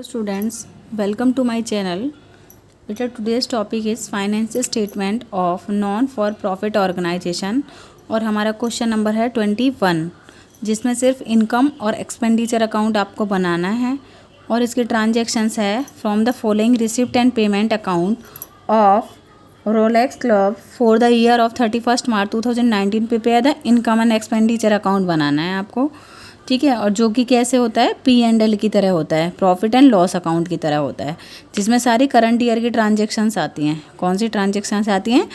Hello students, welcome to my channel. Today's topic is financial statement of non-for-profit organization और हमारा question number है 21 जिसमें सिर्फ income और एक्सपेंडिचर अकाउंट आपको बनाना है और इसके ट्रांजैक्शंस है from the following receipt and payment account of Rolex club for the year of 31 March 2019 prepare the income and expenditure account बनाना है आपको, ठीक है। और जो कि कैसे होता है, P&L की तरह होता है, प्रॉफिट एंड लॉस अकाउंट की तरह होता है, जिसमें सारी करंट ईयर की ट्रांजैक्शंस आती हैं। कौन सी ट्रांजैक्शंस आती हैं?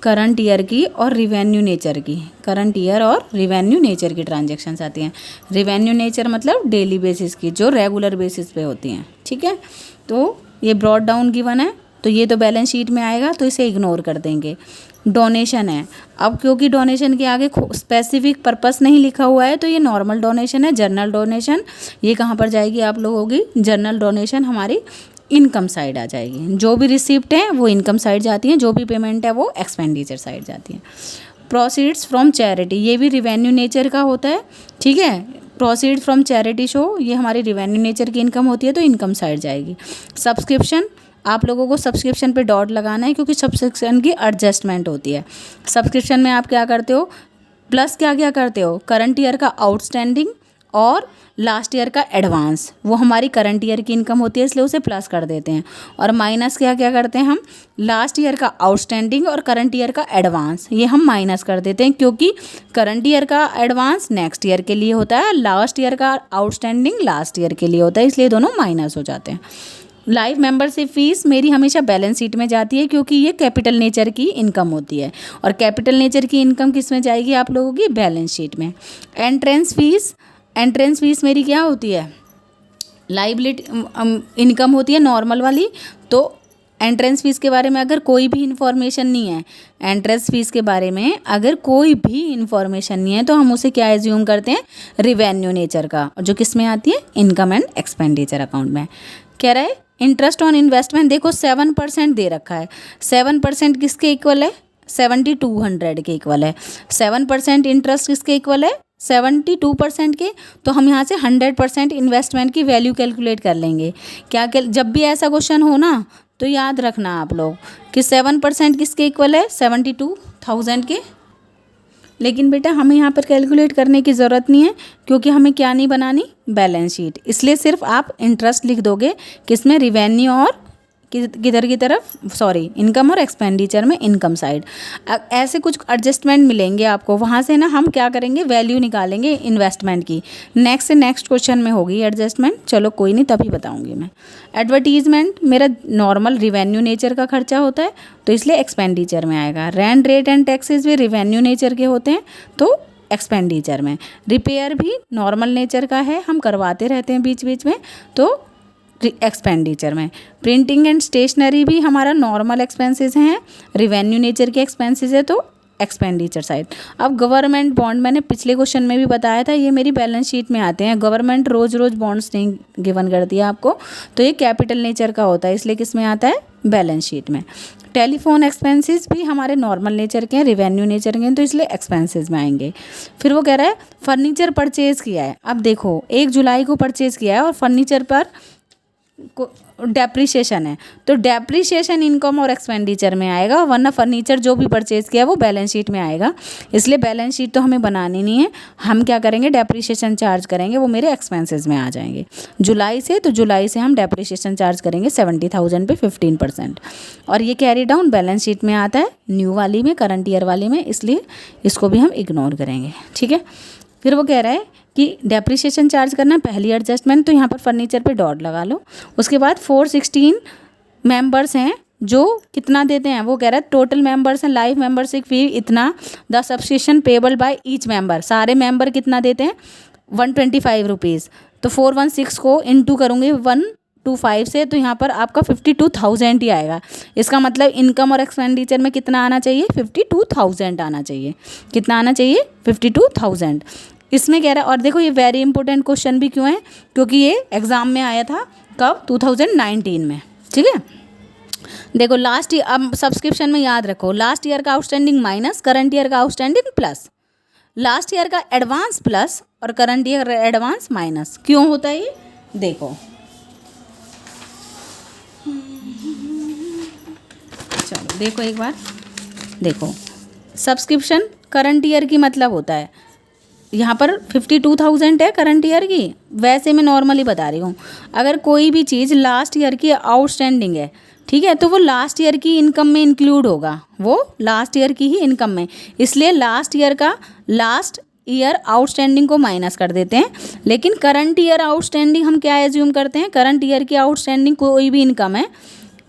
करंट ईयर की और रिवेन्यू नेचर की, करंट ईयर और रिवेन्यू नेचर की ट्रांजैक्शंस आती हैं। रिवेन्यू नेचर मतलब डेली बेसिस की, जो रेगुलर बेसिस पे होती हैं, ठीक है। तो ये ब्रॉड डाउन गिवन है, तो ये तो बैलेंस शीट में आएगा, तो इसे इग्नोर कर देंगे। डोनेशन है, अब क्योंकि डोनेशन के आगे स्पेसिफिक पर्पस नहीं लिखा हुआ है तो ये नॉर्मल डोनेशन है। जनरल डोनेशन ये कहाँ पर जाएगी आप लोगों की? जनरल डोनेशन हमारी इनकम साइड आ जाएगी। जो भी रिसिप्ट है वो इनकम साइड जाती है, जो भी पेमेंट है वो एक्सपेंडिचर साइड जाती है। प्रोसीड्स फ्रॉम चैरिटी, ये भी रिवेन्यू नेचर का होता है, ठीक है। प्रोसीड फ्रॉम चैरिटी शो, ये हमारी रिवेन्यू नेचर की इनकम होती है, तो इनकम साइड जाएगी। सब्सक्रिप्शन, आप लोगों को सब्सक्रिप्शन पे डॉट लगाना है क्योंकि सब्सक्रिप्शन की एडजस्टमेंट होती है। सब्सक्रिप्शन में आप क्या करते हो, प्लस क्या क्या करते हो? करंट ईयर का आउटस्टैंडिंग और लास्ट ईयर का एडवांस, वो हमारी करंट ईयर की इनकम होती है इसलिए उसे प्लस कर देते हैं। और माइनस क्या क्या करते हैं हम? लास्ट ईयर का आउटस्टैंडिंग और करंट ईयर का एडवांस, ये हम माइनस कर देते हैं क्योंकि करंट ईयर का एडवांस नेक्स्ट ईयर के लिए होता है, लास्ट ईयर का आउटस्टैंडिंग लास्ट ईयर के लिए होता है, इसलिए दोनों माइनस हो जाते हैं। लाइफ मेंबरशिप फीस मेरी हमेशा बैलेंस शीट में जाती है क्योंकि ये कैपिटल नेचर की इनकम होती है, और कैपिटल नेचर की इनकम किस में जाएगी आप लोगों की? बैलेंस शीट में। एंट्रेंस फीस, एंट्रेंस फीस मेरी क्या होती है? लाइबिलिटी इनकम होती है नॉर्मल वाली। तो एंट्रेंस फीस के बारे में अगर कोई भी इन्फॉर्मेशन नहीं है, एंट्रेंस फीस के बारे में अगर कोई भी इन्फॉर्मेशन नहीं है तो हम उसे क्या एज्यूम करते हैं? रिवेन्यू नेचर का, जो किस में आती है? इनकम एंड एक्सपेंडिचर अकाउंट में। कह रहा है इंटरेस्ट ऑन इन्वेस्टमेंट, देखो 7% दे रखा है। 7% किसके इक्वल है? 7200 के इक्वल है। 7% इंटरेस्ट किसके इक्वल है? 72% के। तो हम यहाँ से 100% इन्वेस्टमेंट की वैल्यू कैलकुलेट कर लेंगे। जब भी ऐसा क्वेश्चन हो ना तो याद रखना आप लोग कि 7% किसके इक्वल है? 72,000 के। लेकिन बेटा हमें यहाँ पर कैलकुलेट करने की ज़रूरत नहीं है क्योंकि हमें क्या नहीं बनानी? Balance sheet. इसलिए सिर्फ आप इंटरेस्ट लिख दोगे किसमें? रिवेन्यू और किधर की तरफ? सॉरी, इनकम और एक्सपेंडिचर में इनकम साइड। ऐसे कुछ एडजस्टमेंट मिलेंगे आपको, वहाँ से ना हम क्या करेंगे? वैल्यू निकालेंगे इन्वेस्टमेंट की। नेक्स्ट से नेक्स्ट क्वेश्चन में होगी एडजस्टमेंट, चलो कोई नहीं, तभी बताऊंगी मैं। एडवर्टीजमेंट मेरा नॉर्मल रिवेन्यू नेचर का खर्चा होता है तो इसलिए एक्सपेंडिचर में आएगा। रेंट, रेट एंड टैक्सेस भी रिवेन्यू नेचर के होते हैं तो एक्सपेंडिचर में। रिपेयर भी नॉर्मल नेचर का है, हम करवाते रहते हैं बीच बीच में, तो एक्सपेंडिचर में। प्रिंटिंग एंड स्टेशनरी भी हमारा नॉर्मल एक्सपेंसेस हैं, रिवेन्यू नेचर के एक्सपेंसेस है तो एक्सपेंडिचर साइड। अब गवर्नमेंट बॉन्ड, मैंने पिछले क्वेश्चन में भी बताया था, ये मेरी बैलेंस शीट में आते हैं। गवर्नमेंट रोज़ रोज़ बॉन्ड्स नहीं गिवन करती है आपको, तो ये कैपिटल नेचर का होता है, इसलिए किस में आता है? बैलेंस शीट में। टेलीफोन एक्सपेंसेस भी हमारे नॉर्मल नेचर के हैं, रिवेन्यू नेचर के हैं, तो इसलिए एक्सपेंसेस में आएंगे। फिर वो कह रहा है फर्नीचर परचेज़ किया है। अब देखो 1 जुलाई को परचेज़ किया है और फर्नीचर पर डेप्रीशिएशन है, तो डेप्रीशिएशन इनकम और एक्सपेंडिचर में आएगा, वरना फर्नीचर जो भी परचेज किया वो बैलेंस शीट में आएगा। इसलिए बैलेंस शीट तो हमें बनानी नहीं है, हम क्या करेंगे? डेप्रीशिएशन चार्ज करेंगे, वो मेरे एक्सपेंसेस में आ जाएंगे। जुलाई से, तो जुलाई से हम डेप्रीशिएशन चार्ज करेंगे 70,000 पे 15%, और ये कैरी डाउन बैलेंस शीट में आता है न्यू वाली में, करंट ईयर वाली में, इसलिए इसको भी हम इग्नोर करेंगे, ठीक है। फिर वो कह रहा है कि डेप्रिसिएशन चार्ज करना है, पहली एडजस्टमेंट, तो यहाँ पर फर्नीचर पे डॉट लगा लो। उसके बाद 416 मेंबर्स हैं जो कितना देते हैं, वो कह रहा है टोटल मेंबर्स हैं, लाइफ मेंबरशिप फी इतना, the subscription payable by each member, सारे मेंबर कितना देते हैं? 125 रुपीज़। तो 416 को इंटू करूँगी 125 से, तो यहाँ पर आपका 52,000 ही आएगा। इसका मतलब इनकम और एक्सपेंडिचर में कितना आना चाहिए? 52,000 आना चाहिए। कितना आना चाहिए? 52,000 इसमें कह रहा है। और देखो ये वेरी इंपॉर्टेंट क्वेश्चन भी क्यों है? क्योंकि ये एग्ज़ाम में आया था कब? 2019 में, ठीक है। देखो लास्ट ईयर, अब सब्सक्रिप्शन में याद रखो, लास्ट ईयर का आउटस्टैंडिंग माइनस करंट ईयर का आउटस्टैंडिंग प्लस, लास्ट ईयर का एडवांस प्लस और करंट ईयर एडवांस माइनस। क्यों होता है ये? देखो चलो देखो एक बार, देखो सब्सक्रिप्शन करंट ईयर की मतलब होता है, यहाँ पर 52,000 है करंट ईयर की, वैसे मैं नॉर्मली बता रही हूँ। अगर कोई भी चीज़ लास्ट ईयर की आउटस्टैंडिंग है, ठीक है, तो वो लास्ट ईयर की इनकम में इंक्लूड होगा, वो लास्ट ईयर की ही इनकम में, इसलिए लास्ट ईयर आउटस्टैंडिंग को माइनस कर देते हैं। लेकिन करंट ईयर आउटस्टैंडिंग हम क्या एज्यूम करते हैं, करंट ईयर की आउटस्टैंडिंग कोई भी इनकम है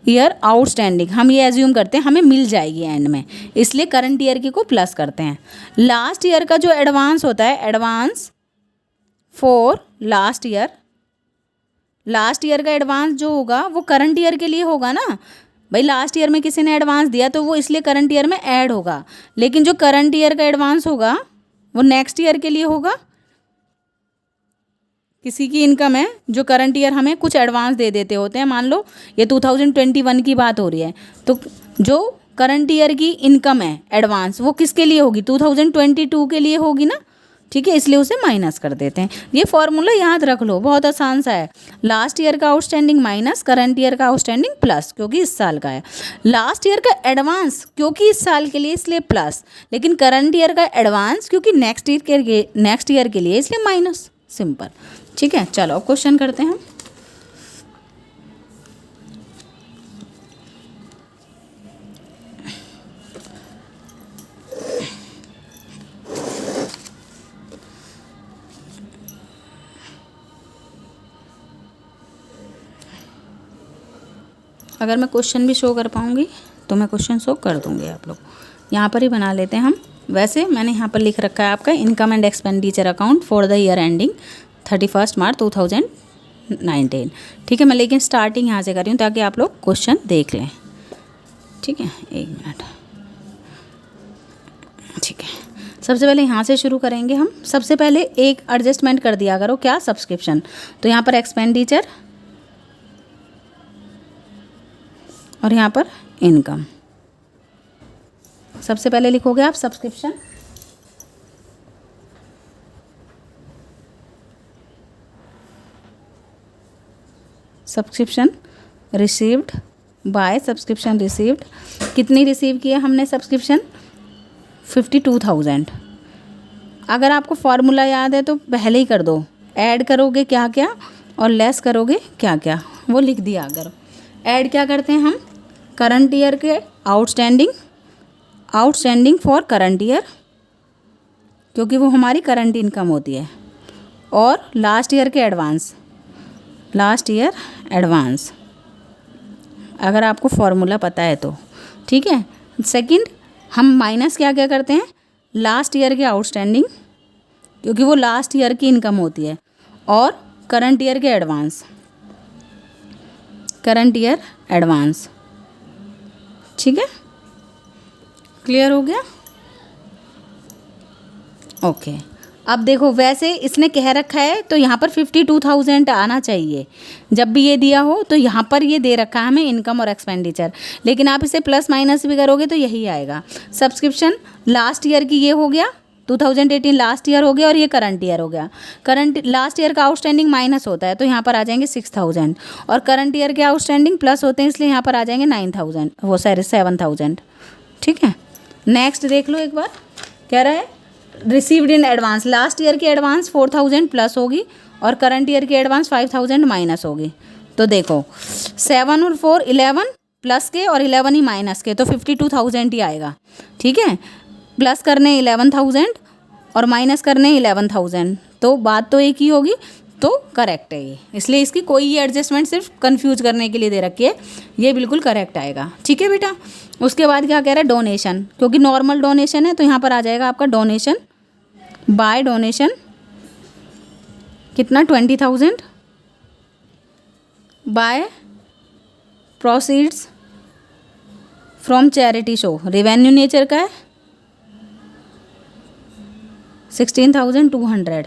ईयर आउटस्टैंडिंग, हम ये एज्यूम करते हैं हमें मिल जाएगी एंड में, इसलिए करंट ईयर की को प्लस करते हैं। लास्ट ईयर का जो एडवांस होता है, एडवांस फॉर लास्ट ईयर का एडवांस जो होगा वो करंट ईयर के लिए होगा ना भाई। लास्ट ईयर में किसी ने एडवांस दिया तो वो इसलिए करंट ईयर में ऐड होगा, लेकिन जो करंट ईयर का एडवांस होगा वो नेक्स्ट ईयर के लिए होगा। किसी की इनकम है जो करंट ईयर हमें कुछ एडवांस दे देते होते हैं, मान लो ये 2021 की बात हो रही है, तो जो करंट ईयर की इनकम है एडवांस वो किसके लिए होगी, 2022 के लिए होगी ना, ठीक है, इसलिए उसे माइनस कर देते हैं। ये फॉर्मूला याद रख लो, बहुत आसान सा है। लास्ट ईयर का आउटस्टैंडिंग माइनस करंट ईयर का आउटस्टैंडिंग प्लस, क्योंकि इस साल का है। लास्ट ईयर का एडवांस क्योंकि इस साल के लिए इसलिए प्लस, लेकिन करंट ईयर का एडवांस क्योंकि नेक्स्ट ईयर के लिए इसलिए माइनस, सिंपल। ठीक है, चलो अब क्वेश्चन करते हैं हम। अगर मैं क्वेश्चन भी शो कर पाऊँगी तो मैं क्वेश्चन शो कर दूँगी, आप लोग यहाँ पर ही बना लेते हैं हम। वैसे मैंने यहाँ पर लिख रखा है आपका income and expenditure account for the year ending 31 March 2019, ठीक है। मैं लेकिन स्टार्टिंग यहाँ से कर रही हूँ ताकि आप लोग क्वेश्चन देख लें, ठीक है, एक मिनट, ठीक है। सबसे पहले यहाँ से शुरू करेंगे हम। सबसे पहले एक एडजस्टमेंट कर दिया करो, क्या, सब्सक्रिप्शन, तो यहाँ पर एक्सपेंडिचर और यहाँ पर इनकम। सबसे पहले लिखोगे आप subscription, subscription received by, subscription received, कितनी रिसीव किया हमने सब्सक्रिप्शन, 52,000। अगर आपको फॉर्मूला याद है तो पहले ही कर दो, ऐड करोगे क्या क्या और लेस करोगे क्या क्या, वो लिख दिया करो। ऐड क्या करते हैं हम, करंट ईयर के आउटस्टैंडिंग फॉर करंट ईयर, क्योंकि वो हमारी करंट इनकम होती है, और लास्ट ईयर के एडवांस, लास्ट ईयर एडवांस, अगर आपको फॉर्मूला पता है तो, ठीक है। सेकंड, हम माइनस क्या क्या करते हैं, लास्ट ईयर के आउटस्टैंडिंग, क्योंकि वो लास्ट ईयर की इनकम होती है, और करंट ईयर के एडवांस, करंट ईयर एडवांस, ठीक है, क्लियर हो गया, ओके। अब देखो, वैसे इसने कह रखा है तो यहाँ पर 52,000 आना चाहिए, जब भी ये दिया हो तो यहाँ पर ये दे रखा है हमें इनकम और एक्सपेंडिचर, लेकिन आप इसे प्लस माइनस भी करोगे तो यही आएगा। सब्सक्रिप्शन लास्ट ईयर की ये हो गया, 2018 लास्ट ईयर हो गया, और ये करंट ईयर हो गया। करंट लास्ट ईयर का आउटस्टैंडिंग माइनस होता है तो यहाँ पर आ जाएंगे 6,000, और करंट ईयर के आउटस्टैंडिंग प्लस होते हैं इसलिए यहाँ पर आ जाएंगे 9,000, वो 7,000, ठीक है। नेक्स्ट देख लो एक बार, कह रहा है received in advance, last year की एडवांस 4,000 प्लस होगी और करंट ईयर की एडवांस 5,000 माइनस होगी। तो देखो 7 और 4 11 प्लस के और 11 ही माइनस के, तो 52,000 ही आएगा, ठीक है। प्लस करने 11,000 और माइनस करने 11,000, तो बात तो एक ही होगी, तो करेक्ट है ये, इसलिए इसकी कोई ये एडजस्टमेंट सिर्फ कंफ्यूज करने के लिए दे रखी है, ये बिल्कुल करेक्ट आएगा, ठीक है बेटा। उसके बाद क्या कह रहा है, डोनेशन, क्योंकि नॉर्मल डोनेशन है तो यहाँ पर आ जाएगा आपका डोनेशन, बाय डोनेशन कितना, 20,000, by proceeds from charity show, revenue nature का है, 16,200।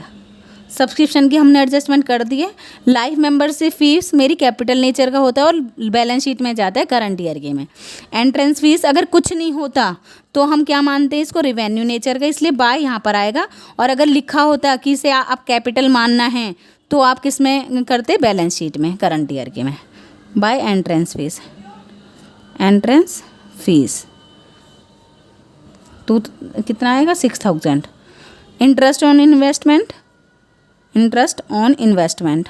सब्सक्रिप्शन की हमने एडजस्टमेंट कर दी है। लाइफ मेंबरशिप फीस मेरी कैपिटल नेचर का होता है और बैलेंस शीट में जाता है करंट ईयर के में। एंट्रेंस फीस अगर कुछ नहीं होता तो हम क्या मानते हैं इसको, रेवेन्यू नेचर का, इसलिए बाय यहाँ पर आएगा। और अगर लिखा होता कि इसे आप कैपिटल मानना है तो आप किस में करते, बैलेंस शीट में, करंट ईयर के में, by entrance fees, entrance fees तो कितना आएगा 6,000। Interest on investment, interest on investment,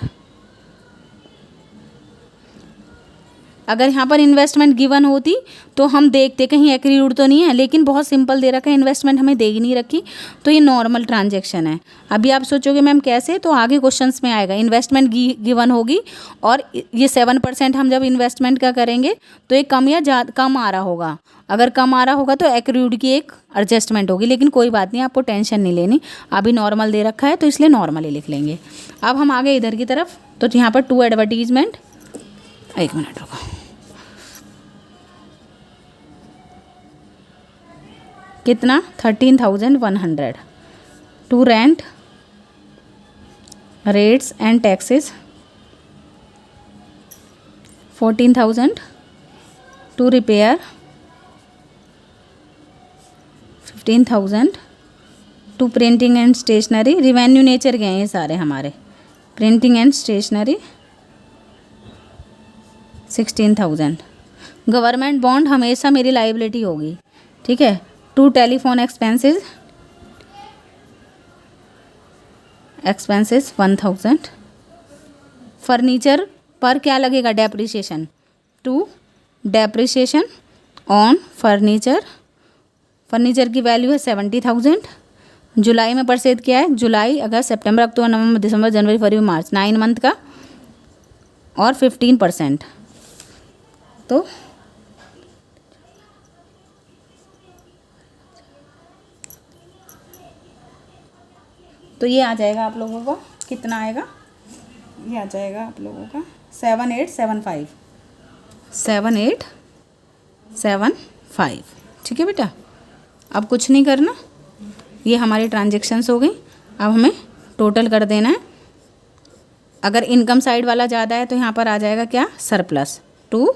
अगर यहाँ पर इन्वेस्टमेंट गिवन होती तो हम देखते कहीं एक्रीड तो नहीं है, लेकिन बहुत सिंपल दे रखा है, इन्वेस्टमेंट हमें दे ही नहीं रखी, तो ये नॉर्मल ट्रांजैक्शन है। अभी आप सोचोगे मैम कैसे, तो आगे क्वेश्चंस में आएगा। इन्वेस्टमेंट गिवन होगी और ये 7% हम जब इन्वेस्टमेंट का करेंगे तो ये कम या कम आ रहा होगा, अगर कम आ रहा होगा तो एक्रीड की एक एडजस्टमेंट होगी, लेकिन कोई बात नहीं, आपको टेंशन नहीं लेनी, अभी नॉर्मल दे रखा है तो इसलिए नॉर्मल ही लिख लेंगे। अब हम आगे इधर की तरफ, तो यहाँ पर 2 एडवर्टीजमेंट, 1 मिनट रुको, कितना 13,100 to rent rates and taxes, 14,000 to repair, 15,000 to printing and stationery, revenue nature के हैं ये सारे हमारे, printing and stationery 16,000। Government bond हमेशा मेरी लाइबिलिटी होगी, ठीक है। To telephone expenses 1,000। फर्नीचर पर क्या लगेगा, depreciation, to depreciation on furniture, furniture की वैल्यू है 70,000। जुलाई में परचेज किया है, जुलाई, अगस्त, सितंबर, अक्टूबर, नवंबर, दिसंबर, जनवरी, फरवरी, मार्च, 9 मंथ का, और 15%, तो ये आ जाएगा आप लोगों का, कितना आएगा, ये आ जाएगा आप लोगों का 7875, 7875, ठीक है बेटा। अब कुछ नहीं करना, ये हमारी ट्रांजेक्शन्स हो गई। अब हमें टोटल कर देना है। अगर इनकम साइड वाला ज़्यादा है तो यहाँ पर आ जाएगा क्या, सरप्लस, टू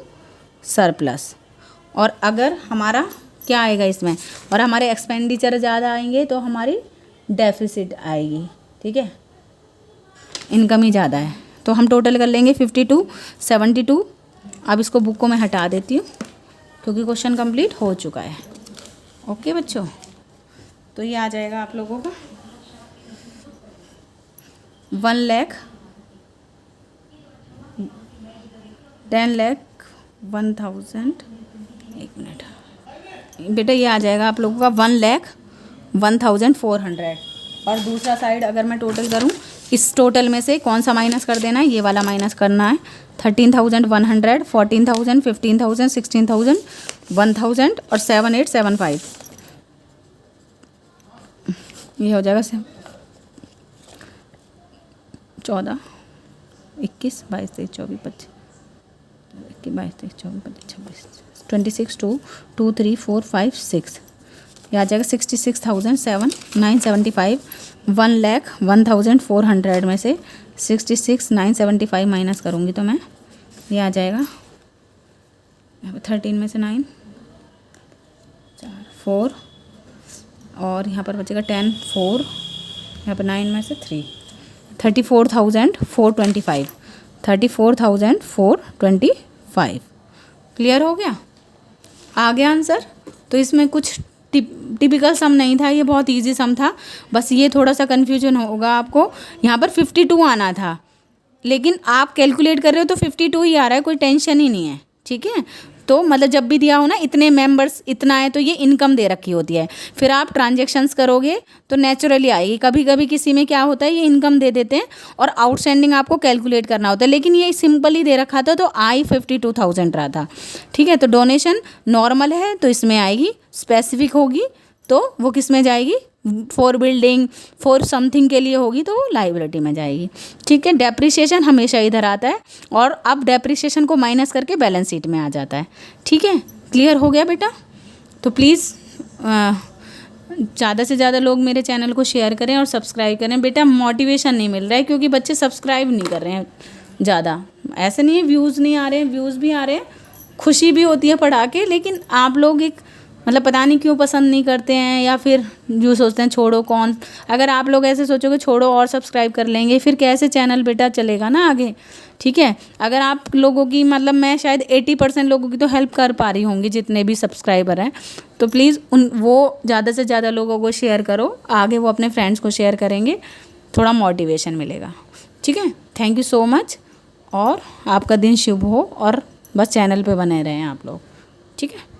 सरप्लस। और अगर हमारा क्या आएगा इसमें, और हमारे एक्सपेंडिचर ज़्यादा आएंगे तो हमारी डेफिसिट आएगी, ठीक है, इनकम ही ज़्यादा है। तो हम टोटल कर लेंगे 52, 72। अब इसको बुक को मैं हटा देती हूँ क्योंकि क्वेश्चन कंप्लीट हो चुका है। ओके बच्चों, तो ये आ जाएगा आप लोगों का 1,00,000, 10,01,000, 1 मिनट बेटा, ये आ जाएगा आप लोगों का 1,01,400। और दूसरा साइड अगर मैं टोटल करूँ, इस टोटल में से कौन सा माइनस कर देना है, ये वाला माइनस करना है। 13,100, 14,000, 15,000, 16,000, 1,000 और 7875, ये हो जाएगा 14, 21, 22, 23, 24, 25, 22, 23, 24, 25, 26, 26, 2, 2, 3, 4, 5, 6, ये आ जाएगा 66,975। 1,01,400 में से 66,975 माइनस करूँगी तो मैं, ये आ जाएगा यहाँ पर 13 में से 9, 4, 4 और यहाँ पर बचेगा 10, 4, यहाँ पर 9 में से 3, 34,425, 34,425। क्लियर हो गया, आ गया आंसर। तो इसमें कुछ टिपिकल सम नहीं था, ये बहुत इजी सम था, बस ये थोड़ा सा कन्फ्यूजन होगा आपको। यहाँ पर 52 आना था, लेकिन आप कैलकुलेट कर रहे हो तो 52 ही आ रहा है, कोई टेंशन ही नहीं है, ठीक है। तो मतलब जब भी दिया हो ना, इतने मेंबर्स इतना है, तो ये इनकम दे रखी होती है, फिर आप ट्रांजेक्शन्स करोगे तो नेचुरली आएगी। कभी कभी किसी में क्या होता है, ये इनकम दे देते हैं और आउटस्टैंडिंग आपको कैलकुलेट करना होता है, लेकिन ये सिंपल ही दे रखा था तो आई 52,000 रहा था, ठीक है। तो डोनेशन नॉर्मल है तो इसमें आएगी, स्पेसिफिक होगी तो वो किस में जाएगी, फॉर बिल्डिंग, फॉर समथिंग के लिए होगी तो लाइबिलिटी में जाएगी, ठीक है। डेप्रिसिएशन हमेशा इधर आता है और अब डेप्रिसिएशन को माइनस करके बैलेंस शीट में आ जाता है, ठीक है। क्लियर हो गया बेटा। तो प्लीज़ ज़्यादा से ज़्यादा लोग मेरे चैनल को शेयर करें और सब्सक्राइब करें। बेटा मोटिवेशन नहीं मिल रहा है क्योंकि बच्चे सब्सक्राइब नहीं कर रहे हैं ज़्यादा, ऐसे नहीं है व्यूज़ नहीं आ रहे हैं, व्यूज़ भी आ रहे हैं, खुशी भी होती है पढ़ा के, लेकिन आप लोग एक मतलब पता नहीं क्यों पसंद नहीं करते हैं, या फिर जो सोचते हैं छोड़ो कौन। अगर आप लोग ऐसे सोचोगे छोड़ो और सब्सक्राइब कर लेंगे, फिर कैसे चैनल बेटा चलेगा ना आगे। ठीक है, अगर आप लोगों की मतलब मैं शायद 80% लोगों की तो हेल्प कर पा रही होंगी जितने भी सब्सक्राइबर हैं, तो प्लीज़ वो ज़्यादा से ज़्यादा लोगों को शेयर करो, आगे वो अपने फ्रेंड्स को शेयर करेंगे, थोड़ा मोटिवेशन मिलेगा। ठीक है, थैंक यू सो मच, और आपका दिन शुभ हो, और बस चैनल पे बने रहें आप लोग। ठीक है।